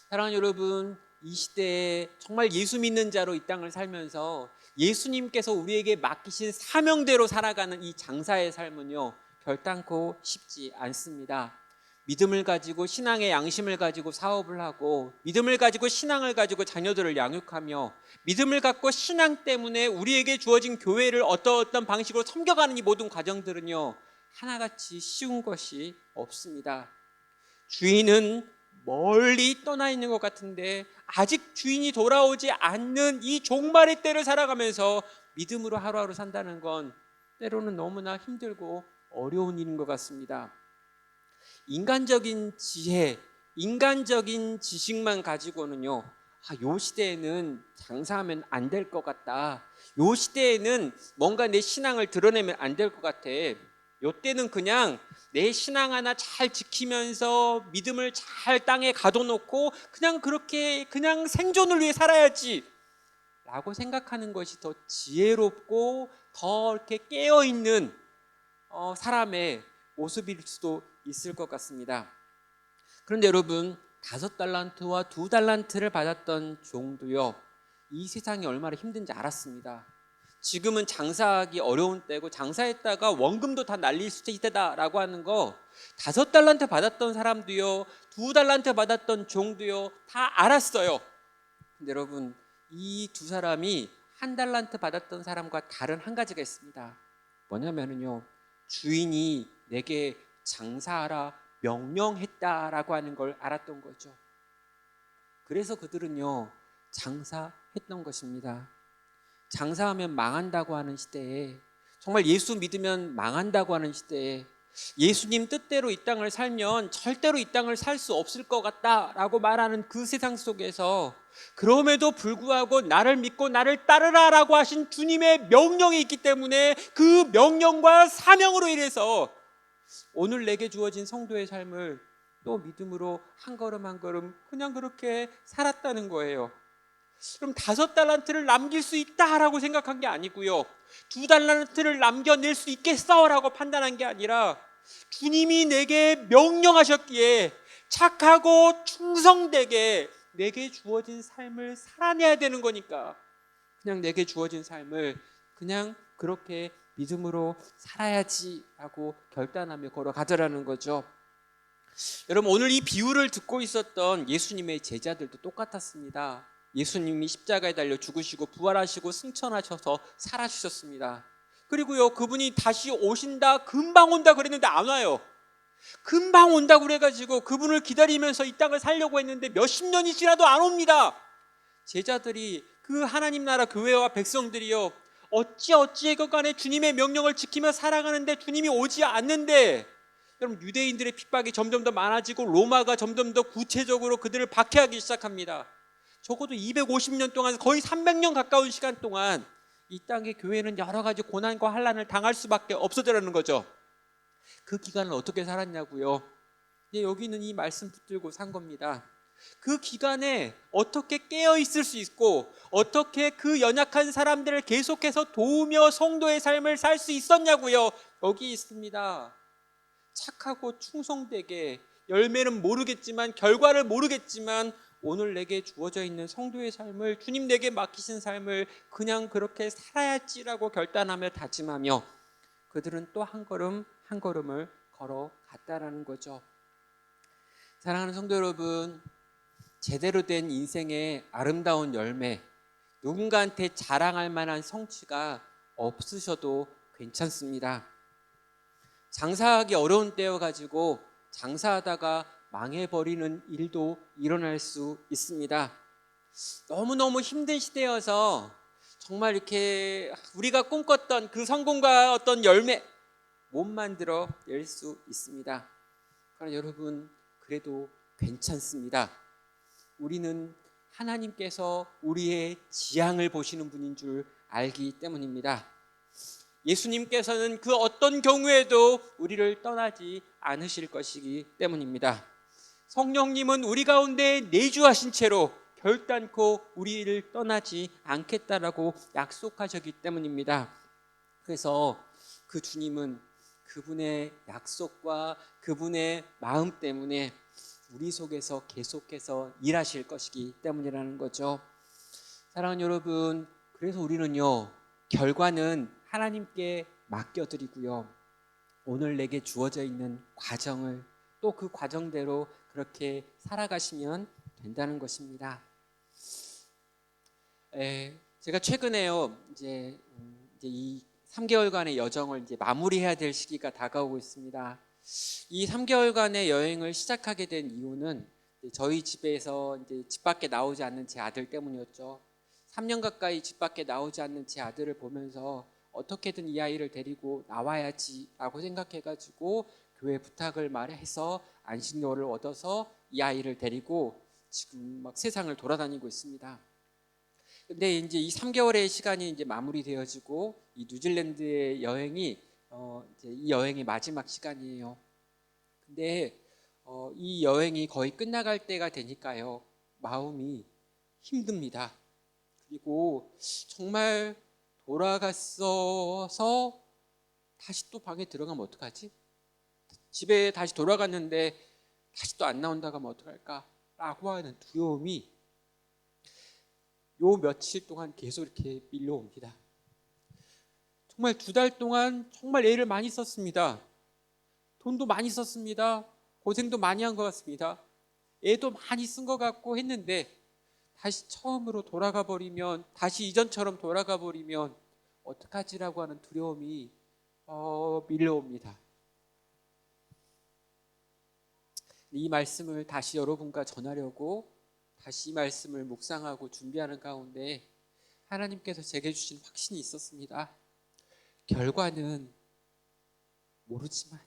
Speaker 2: 사랑하는 여러분, 이 시대에 정말 예수 믿는 자로 이 땅을 살면서 예수님께서 우리에게 맡기신 사명대로 살아가는 이 장사의 삶은요, 결단코 쉽지 않습니다. 믿음을 가지고 신앙의 양심을 가지고 사업을 하고, 믿음을 가지고 신앙을 가지고 자녀들을 양육하며, 믿음을 갖고 신앙 때문에 우리에게 주어진 교회를 어떤 방식으로 섬겨가는 이 모든 과정들은요, 하나같이 쉬운 것이 없습니다. 주인은 멀리 떠나 있는 것 같은데 아직 주인이 돌아오지 않는 이 종말의 때를 살아가면서 믿음으로 하루하루 산다는 건 때로는 너무나 힘들고 어려운 일인 것 같습니다. 인간적인 지혜, 인간적인 지식만 가지고는요, 요 시대에는 장사하면 안 될 것 같다, 요 시대에는 뭔가 내 신앙을 드러내면 안 될 것 같아, 요 때는 그냥 내 신앙 하나 잘 지키면서 믿음을 잘 땅에 가둬놓고 그냥 그렇게 그냥 생존을 위해 살아야지 라고 생각하는 것이 더 지혜롭고 더 이렇게 깨어있는 사람의 모습일 수도 있을 것 같습니다. 그런데 여러분, 5달란트와 2달란트를 받았던 종도요, 이 세상이 얼마나 힘든지 알았습니다. 지금은 장사하기 어려운 때고 장사했다가 원금도 다 날릴 수 있다라고 하는 거 5달란트 받았던 사람도요, 2달란트 받았던 종도요, 다 알았어요. 근데 여러분, 이 두 사람이 1달란트 받았던 사람과 다른 한 가지가 있습니다. 뭐냐면요, 주인이 내게 장사하라 명령했다라고 하는 걸 알았던 거죠. 그래서 그들은요, 장사했던 것입니다. 장사하면 망한다고 하는 시대에, 정말 예수 믿으면 망한다고 하는 시대에, 예수님 뜻대로 이 땅을 살면 절대로 이 땅을 살 수 없을 것 같다라고 말하는 그 세상 속에서, 그럼에도 불구하고 나를 믿고 나를 따르라라고 하신 주님의 명령이 있기 때문에 그 명령과 사명으로 인해서 오늘 내게 주어진 성도의 삶을 또 믿음으로 한 걸음 한 걸음 그냥 그렇게 살았다는 거예요. 그럼 5달란트를 남길 수 있다라고 생각한 게 아니고요, 2달란트를 남겨낼 수 있겠어라고 판단한 게 아니라 주님이 내게 명령하셨기에 착하고 충성되게 내게 주어진 삶을 살아내야 되는 거니까 그냥 내게 주어진 삶을 그냥 그렇게 믿음으로 살아야지라고 결단하며 걸어가더라는 거죠. 여러분, 오늘 이 비유를 듣고 있었던 예수님의 제자들도 똑같았습니다. 예수님이 십자가에 달려 죽으시고 부활하시고 승천하셔서 살아주셨습니다. 그리고요, 그분이 다시 오신다, 금방 온다 그랬는데 안 와요. 금방 온다고 그래가지고 그분을 기다리면서 이 땅을 살려고 했는데 몇십 년이 지나도 안 옵니다. 제자들이, 그 하나님 나라 교회와 백성들이요, 어찌해건 간에 주님의 명령을 지키며 살아가는데 주님이 오지 않는데, 여러분, 유대인들의 핍박이 점점 더 많아지고 로마가 점점 더 구체적으로 그들을 박해하기 시작합니다. 적어도 250년 동안, 거의 300년 가까운 시간 동안 이 땅의 교회는 여러 가지 고난과 환난을 당할 수밖에 없어지라는 거죠. 그 기간을 어떻게 살았냐고요? 여기는 이 말씀 붙들고 산 겁니다. 그 기간에 어떻게 깨어 있을 수 있고 어떻게 그 연약한 사람들을 계속해서 도우며 성도의 삶을 살 수 있었냐고요? 여기 있습니다. 착하고 충성되게, 열매는 모르겠지만, 결과를 모르겠지만 오늘 내게 주어져 있는 성도의 삶을, 주님 내게 맡기신 삶을 그냥 그렇게 살아야지라고 결단하며 다짐하며 그들은 또 한 걸음 한 걸음을 걸어갔다라는 거죠. 사랑하는 성도 여러분, 제대로 된 인생의 아름다운 열매, 누군가한테 자랑할 만한 성취가 없으셔도 괜찮습니다. 장사하기 어려운 때여가지고 장사하다가 망해버리는 일도 일어날 수 있습니다. 너무너무 힘든 시대여서 정말 이렇게 우리가 꿈꿨던 그 성공과 어떤 열매 못 만들어 낼 수 있습니다. 그러나 여러분, 그래도 괜찮습니다. 우리는 하나님께서 우리의 지향을 보시는 분인 줄 알기 때문입니다. 예수님께서는 그 어떤 경우에도 우리를 떠나지 않으실 것이기 때문입니다. 성령님은 우리 가운데 내주하신 채로 결단코 우리를 떠나지 않겠다라고 약속하셨기 때문입니다. 그래서 그 주님은 그분의 약속과 그분의 마음 때문에 우리 속에서 계속해서 일하실 것이기 때문이라는 거죠. 사랑하는 여러분, 그래서 우리는요, 결과는 하나님께 맡겨드리고요, 오늘 내게 주어져 있는 과정을 또 그 과정대로 그렇게 살아가시면 된다는 것입니다. 제가 최근에요, 이제 이 3개월간의 여정을 이제 마무리해야 될 시기가 다가오고 있습니다. 이 3개월간의 여행을 시작하게 된 이유는 저희 집에서 이제 집 밖에 나오지 않는 제 아들 때문이었죠. 3년 가까이 집 밖에 나오지 않는 제 아들을 보면서 어떻게든 이 아이를 데리고 나와야지라고 생각해가지고 교회 부탁을 말해서 안식료를 얻어서 이 아이를 데리고 지금 막 세상을 돌아다니고 있습니다. 근데 이제 이 3개월의 시간이 이제 마무리되어지고 이 뉴질랜드의 여행이 이제 이 여행의 마지막 시간이에요. 근데 이 여행이 거의 끝나갈 때가 되니까요, 마음이 힘듭니다. 그리고 정말 돌아갔어서 다시 또 방에 들어가면 어떡하지? 집에 다시 돌아갔는데 다시 또 안 나온다고 하면 어떡할까? 라고 하는 두려움이 요 며칠 동안 계속 이렇게 밀려옵니다. 정말 2달 동안 정말 애를 많이 썼습니다. 돈도 많이 썼습니다. 고생도 많이 한 것 같습니다. 애도 많이 쓴 것 같고 했는데 다시 처음으로 돌아가 버리면, 다시 이전처럼 돌아가 버리면 어떡하지라고 하는 두려움이 밀려옵니다. 이 말씀을 다시 여러분과 전하려고 다시 이 말씀을 묵상하고 준비하는 가운데 하나님께서 제게 주신 확신이 있었습니다. 결과는 모르지만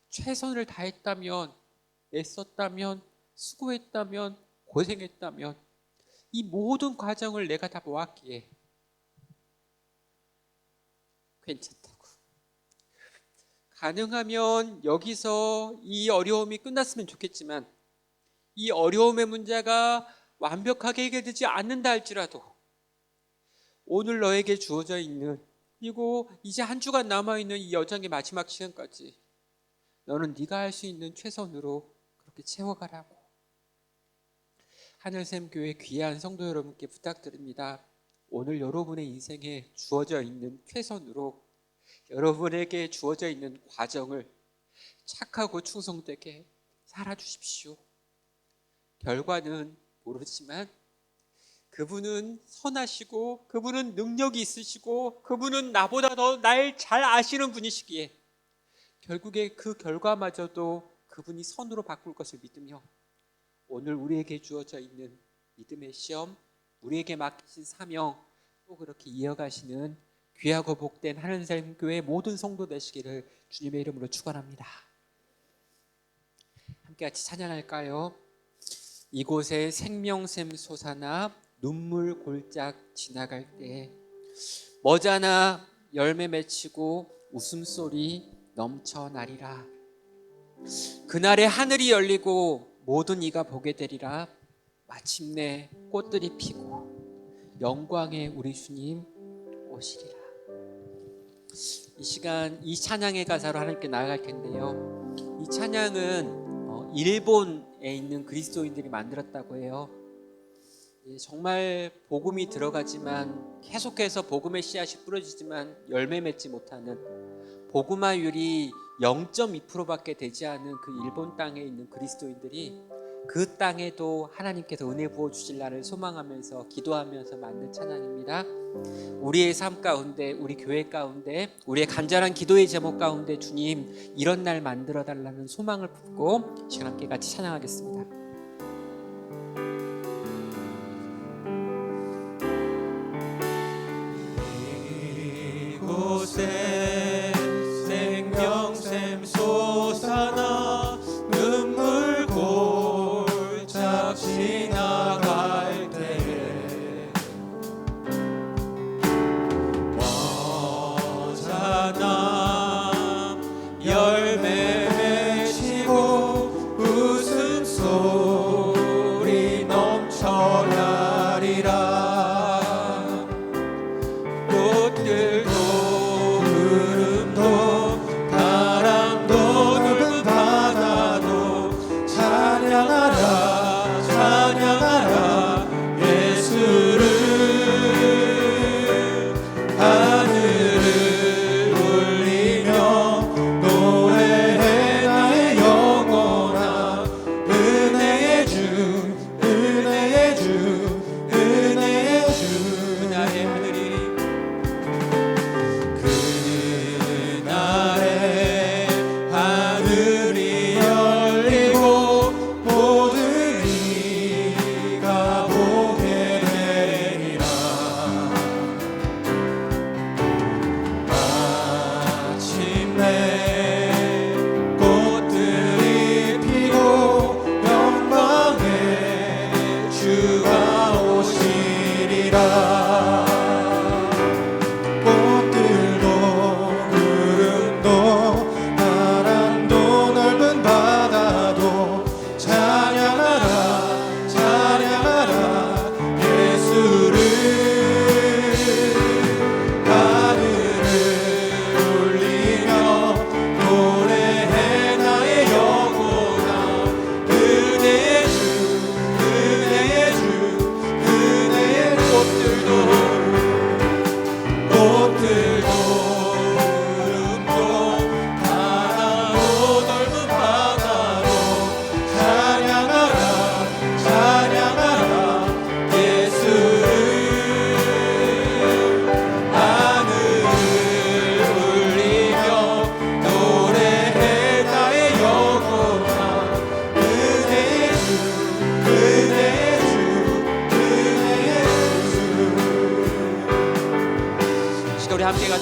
Speaker 2: 최선을 다했다면, 애썼다면, 수고했다면, 고생했다면 이 모든 과정을 내가 다 보았기에 괜찮다고. 가능하면 여기서 이 어려움이 끝났으면 좋겠지만 이 어려움의 문제가 완벽하게 해결되지 않는다 할지라도 오늘 너에게 주어져 있는, 그리고 이제 한 주간 남아있는 이 여정의 마지막 시간까지 너는 네가 할 수 있는 최선으로 그렇게 채워가라고 하늘샘 교회 귀한 성도 여러분께 부탁드립니다. 오늘 여러분의 인생에 주어져 있는 최선으로 여러분에게 주어져 있는 과정을 착하고 충성되게 살아주십시오. 결과는 모르지만 그분은 선하시고 그분은 능력이 있으시고 그분은 나보다 더 날 잘 아시는 분이시기에 결국에 그 결과마저도 그분이 선으로 바꿀 것을 믿으며 오늘 우리에게 주어져 있는 믿음의 시험, 우리에게 맡기신 사명 또 그렇게 이어가시는 귀하고 복된 하늘샘 교회 모든 성도 되시기를 주님의 이름으로 축원합니다. 함께 같이 찬양할까요? 이곳에 생명샘 솟아나 눈물 골짝 지나갈 때 머자나 열매 맺히고 웃음소리 넘쳐나리라. 그날에 하늘이 열리고 모든 이가 보게 되리라. 마침내 꽃들이 피고 영광의 우리 주님 오시리라. 이 시간 이 찬양의 가사로 하나님께 나아갈 텐데요, 이 찬양은 일본에 있는 그리스도인들이 만들었다고 해요. 정말 복음이 들어가지만 계속해서 복음의 씨앗이 뿌려지지만 열매 맺지 못하는, 복음화율이 0.2%밖에 되지 않은 그 일본 땅에 있는 그리스도인들이 그 땅에도 하나님께서 은혜 부어주실 날을 소망하면서 기도하면서 만든 찬양입니다. 우리의 삶 가운데, 우리 교회 가운데, 우리의 간절한 기도의 제목 가운데 주님 이런 날 만들어 달라는 소망을 품고 지금 함께 같이 찬양하겠습니다.
Speaker 3: 이곳에 생명샘 솟아나 눈물 골짝 지나갈 때에 머자나 열매 맺히고 웃음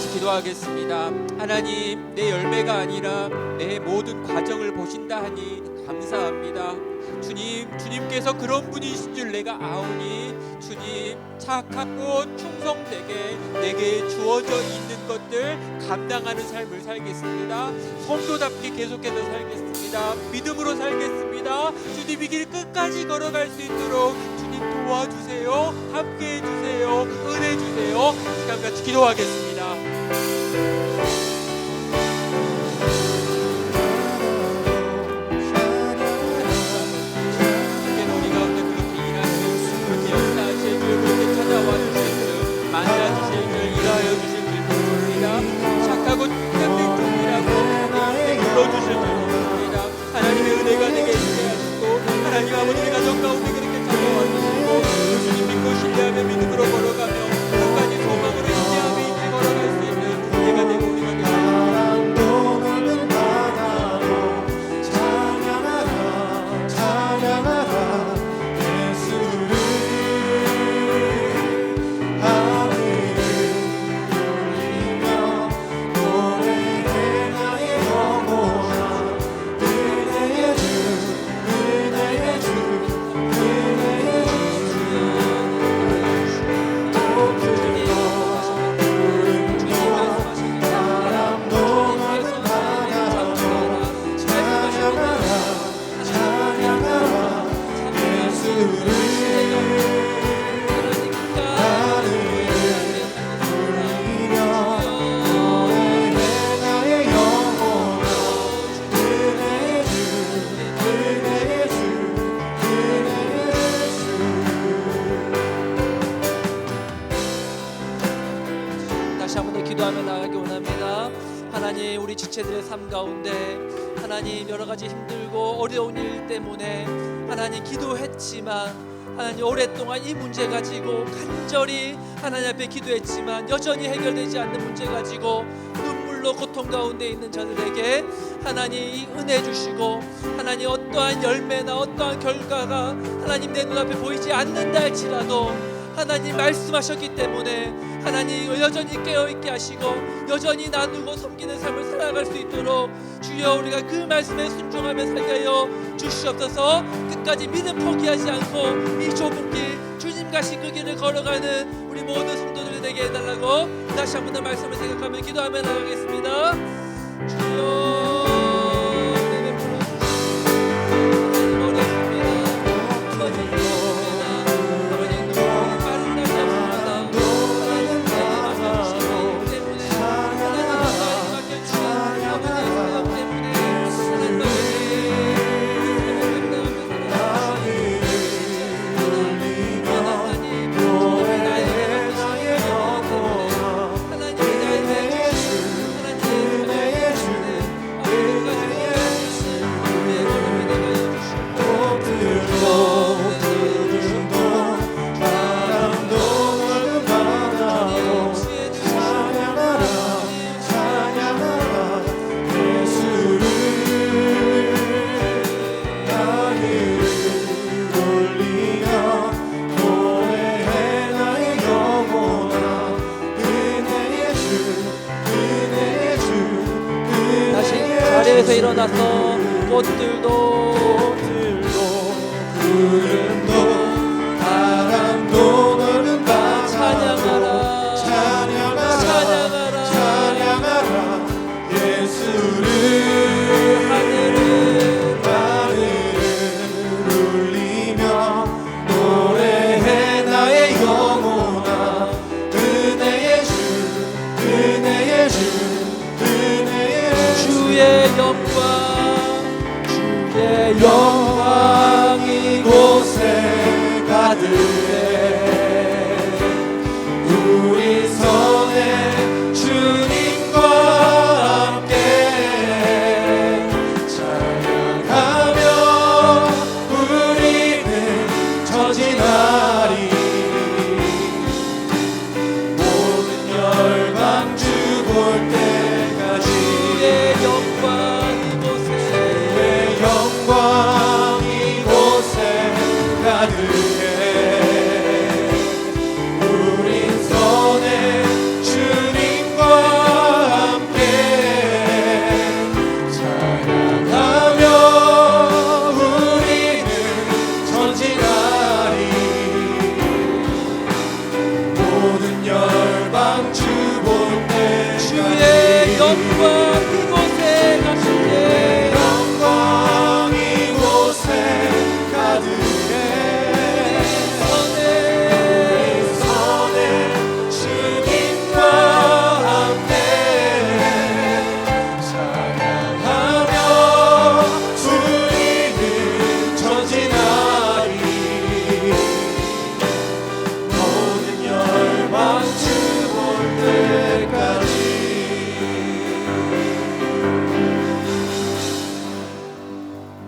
Speaker 2: 같이 기도하겠습니다. 하나님, 내 열매가 아니라 내 모든 과정을 보신다 하니 감사합니다. 주님께서 그런 분이신 줄 내가 아오니 주님, 착하고 충성되게 내게 주어져 있는 것들 감당하는 삶을 살겠습니다. 성도답게 계속해서 살겠습니다. 믿음으로 살겠습니다. 주님 이 길 끝까지 걸어갈 수 있도록 주님 도와주세요. 함께 해주세요. 은혜 주세요. 시간같이 기도하겠습니다. 착하고 충성된 종이라고 불러주실 줄 믿습니다. 하나님의 은혜가 내게 있게 하시고 하나님 아버지 가정 가운데 그렇게 찾아와 주시고 주님 믿고 신뢰하며 믿음으로 걸어가며 끝까지 소망으로 인내하며 인생 걸어갈 수 있는 내가 되고 우리가 되고
Speaker 3: 바람도 넓은 바다로 찬양하라 찬양하라 예수를
Speaker 4: 기도하며 나가기 원합니다. 하나님, 우리 지체들의 삶 가운데 하나님 여러 가지 힘들고 어려운 일 때문에 하나님 기도했지만 하나님 오랫동안 이 문제 가지고 간절히 하나님 앞에 기도했지만 여전히 해결되지 않는 문제 가지고 눈물로 고통 가운데 있는 자들에게 하나님 이 은혜 주시고 하나님 어떠한 열매나 어떠한 결과가 하나님 내 눈앞에 보이지 않는다 할지라도 하나님 말씀하셨기 때문에 하나님 여전히 깨어있게 하시고 여전히 나누고 섬기는 삶을 살아갈 수 있도록 주여 우리가 그 말씀에 순종하며 살게 하여 주시옵소서. 끝까지 믿음 포기하지 않고 이 좁은 길 주님 가신 그 길을 걸어가는 우리 모든 성도들이 되게 해달라고 다시 한 번 더 말씀을 생각하며 기도하며 나가겠습니다. 주여 자리에서 일어나서 꽃들도
Speaker 3: 구름도 바람도 넓은 바다
Speaker 4: 찬양하라
Speaker 3: 찬양하라 찬양하라 예수를
Speaker 4: 하늘을
Speaker 3: 울리며 노래해 나의 영혼아 은혜의 주 은혜의 주 은혜의 주
Speaker 4: 주의 영광 주의 영광